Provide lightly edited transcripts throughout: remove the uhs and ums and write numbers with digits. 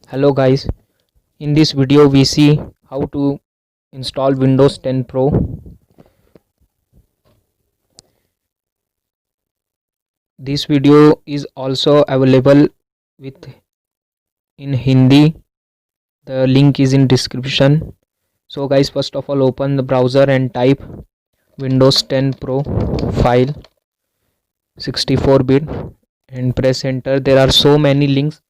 Hello guys, in this video we see how to install Windows 10 Pro. This video is also available with in Hindi. The link is in description. So guys, first of all open the browser and type Windows 10 Pro file 64-bit and press enter. There are so many links.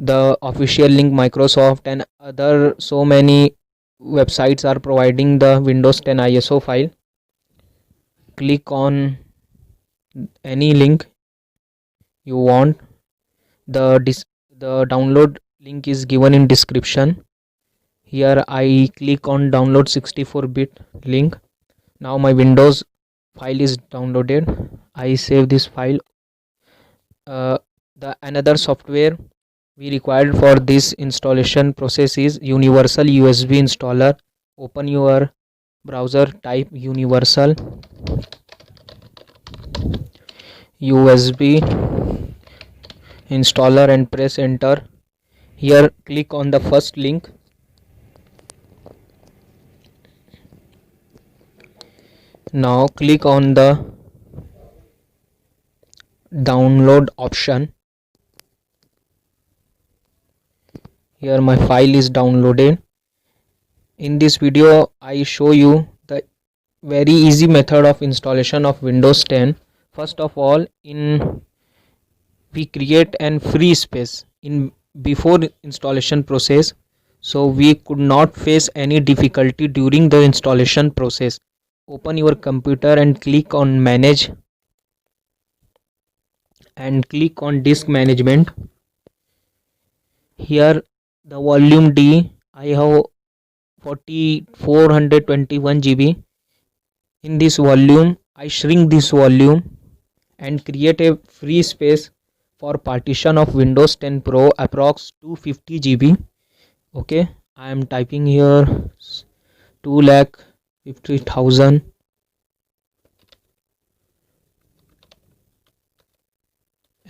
The official link, Microsoft and other so many websites are providing the Windows 10 ISO file. Click on any link you want. The download link is given in description. Here I click on download 64-bit link. Now my Windows file is downloaded. I save this file. The another software we required for this installation process is Universal USB installer. Open your browser, type Universal USB installer and press enter. Here click on the first link. Now click on the download option. Here my file is downloaded. In this video I show you the very easy method of installation of Windows 10. First of all, we create an free space in before installation process, so we could not face any difficulty during the installation process. Open your computer and click on manage and click on disk management. Here the volume D, I have 421 GB. In this volume I shrink this volume and create a free space for partition of Windows 10 Pro approx 250 GB. Okay, I am typing here 2,50,000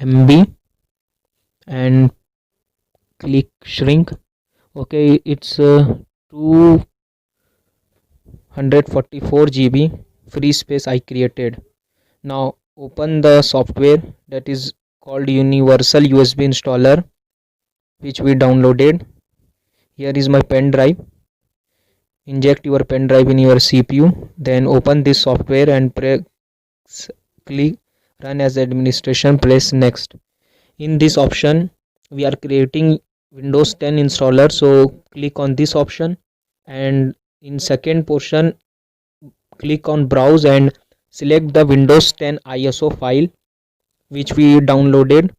MB and click shrink. Okay, it's 244 GB free space I created. Now open the software that is called Universal USB installer, which we downloaded. Here is my pen drive. Inject your pen drive in your CPU, then open this software and click run as administration, press next. In this option we are creating Windows 10 installer, so click on this option, and in second portion click on browse and select the Windows 10 ISO file which we downloaded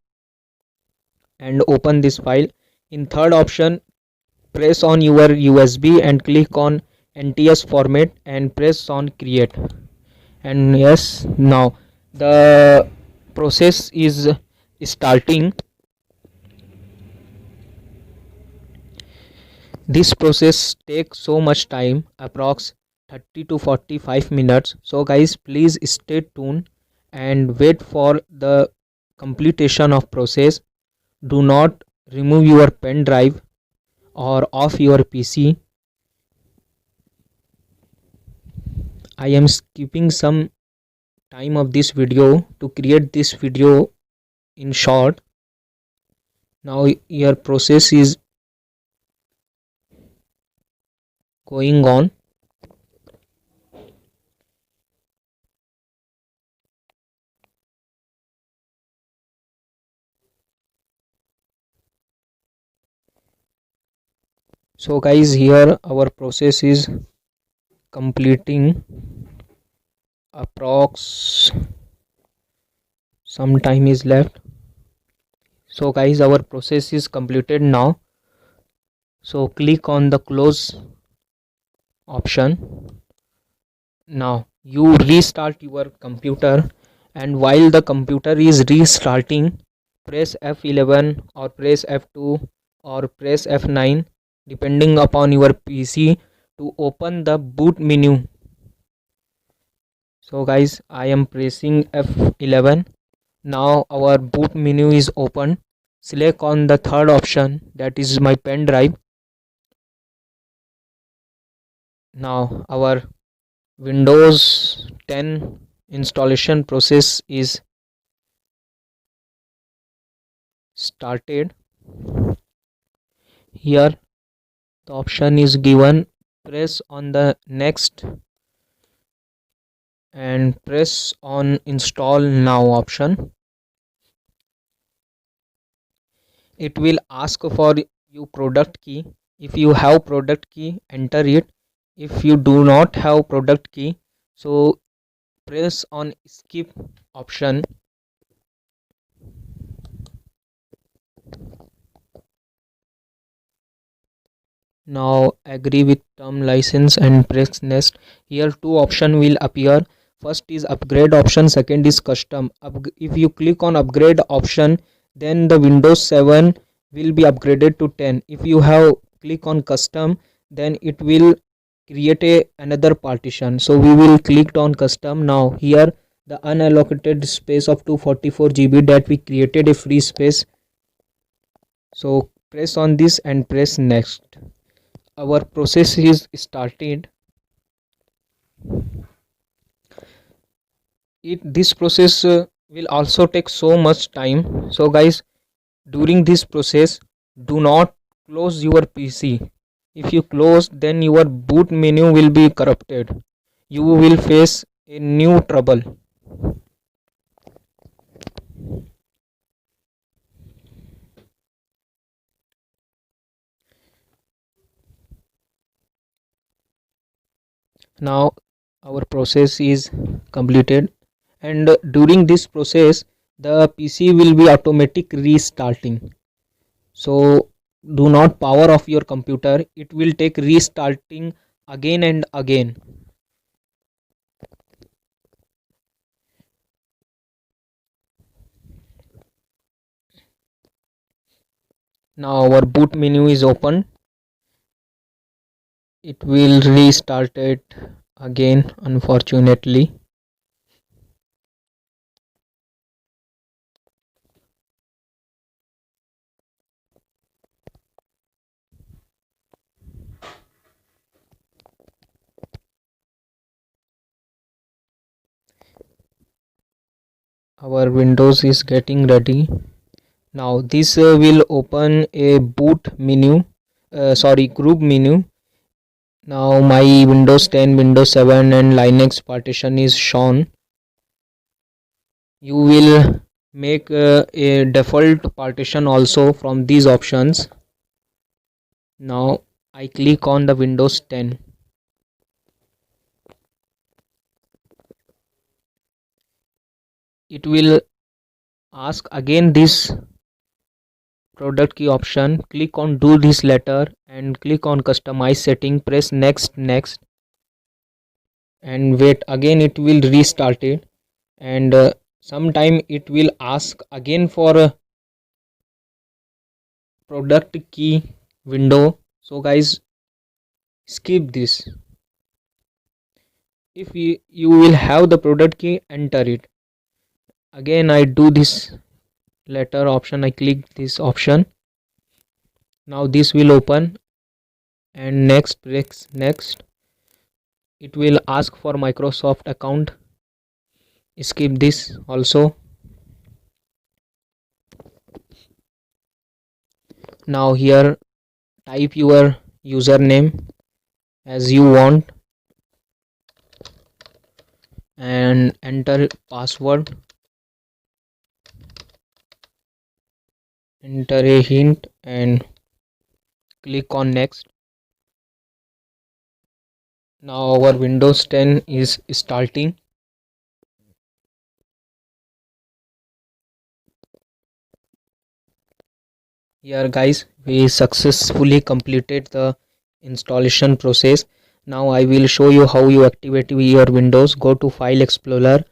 and open this file. In third option press on your USB and click on NTS format and press on create, and yes, now the process is starting. This process takes so much time, approx 30 to 45 minutes. So guys, please stay tuned and wait for the completion of process. Do not remove your pen drive or off your PC. I am skipping some time of this video to create this video in short. Now your process is going on. So guys, here our process is completing. Approx some time is left. So guys, our process is completed now. So click on the close option. Now you restart your computer, and while the computer is restarting, press F11 or press F2 or press F9 depending upon your PC to open the boot menu. So guys, I am pressing F11. Now our boot menu is open. select on the third option, that is my pen drive. Now our Windows 10 installation process is started. Here the option is given, press on the next and press on install now option. It will ask for you product key. If you have product key, enter it. If you do not have product key, so press on skip option. Now agree with term license and press next. Here two option will appear. First is upgrade option, second is custom. If you click on upgrade option, then the Windows 7 will be upgraded to 10. If you have click on custom, then it will create another partition. So we will click on custom. Now here the unallocated space of 244 GB that we created a free space. So press on this and press next. Our process is started. This process will also take so much time. So guys, during this process, do not close your PC. If you close, then your boot menu will be corrupted. You will face a new trouble. Now our process is completed, and during this process the PC will be automatic restarting. So do not power off your computer, it will take restarting again and again. Now our boot menu is open. It will restart it again, unfortunately. Our Windows is getting ready. Now this will open a boot menu, group menu. Now my Windows 10, Windows 7 and Linux partition is shown. You will make a default partition also from these options. Now I click on the Windows 10. It will ask again this product key option. Click on do this letter and click on customize setting. Press next and wait. Again it will restart it, and sometime it will ask again for a product key window. So guys, skip this. If you will have the product key, enter it. Again I do this letter option, I click this option. Now this will open, and next, press next. It will ask for Microsoft account. Skip this also. Now here type your username as you want and enter password. Enter a hint and click on next. Now our Windows 10 is starting. Here guys, we successfully completed the installation process. Now I will show you how you activate your Windows. Go to File Explorer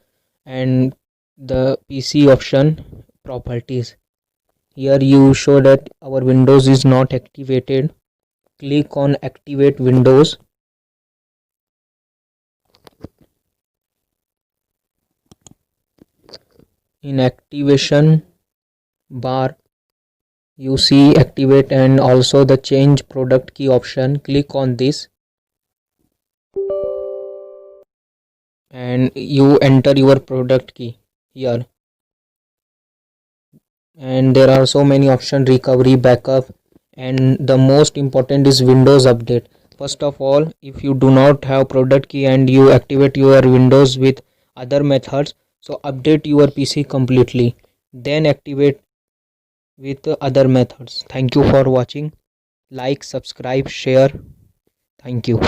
and the PC option, properties. Here you show that our Windows is not activated. Click on activate Windows. In activation bar, you see activate and also the change product key option. Click on this and you enter your product key here, and there are so many options: recovery, backup, and the most important is Windows update. First of all, if you do not have product key and you activate your Windows with other methods, so update your PC completely, then activate with other methods. Thank you for watching. Like, subscribe, share. Thank you.